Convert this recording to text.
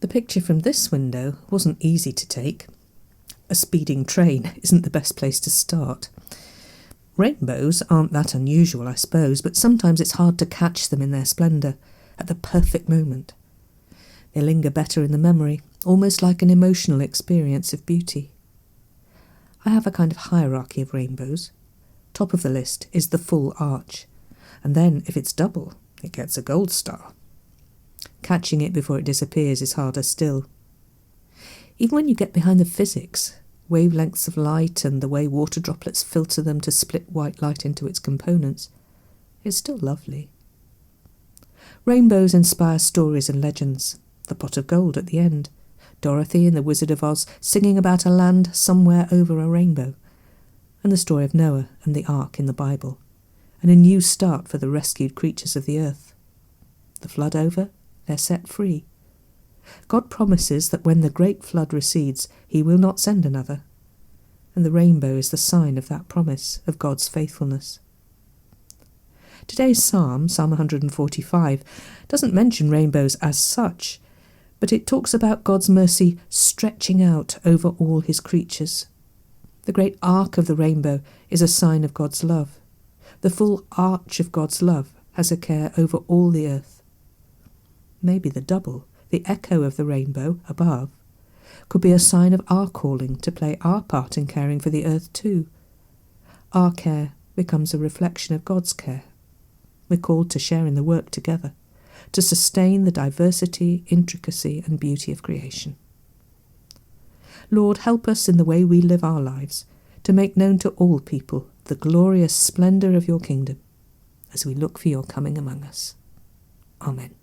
The picture from this window wasn't easy to take. A speeding train isn't the best place to start. Rainbows aren't that unusual, I suppose, but sometimes it's hard to catch them in their splendour, at the perfect moment. They linger better in the memory, almost like an emotional experience of beauty. I have a kind of hierarchy of rainbows. Top of the list is the full arch, and then, if it's double, it gets a gold star. Catching it before it disappears is harder still. Even when you get behind the physics, wavelengths of light and the way water droplets filter them to split white light into its components, it's still lovely. Rainbows inspire stories and legends. The pot of gold at the end, Dorothy in The Wizard of Oz singing about a land somewhere over a rainbow, and the story of Noah and the Ark in the Bible, and a new start for the rescued creatures of the earth. The flood over, they're set free. God promises that when the great flood recedes, he will not send another, and the rainbow is the sign of that promise, of God's faithfulness. Today's psalm, Psalm 145, doesn't mention rainbows as such, but it talks about God's mercy stretching out over all his creatures. The great arc of the rainbow is a sign of God's love. The full arch of God's love has a care over all the earth. Maybe the double, the echo of the rainbow above, could be a sign of our calling to play our part in caring for the earth too. Our care becomes a reflection of God's care. We're called to share in the work together, to sustain the diversity, intricacy and beauty of creation. Lord, help us in the way we live our lives to make known to all people the glorious splendour of your kingdom as we look for your coming among us. Amen.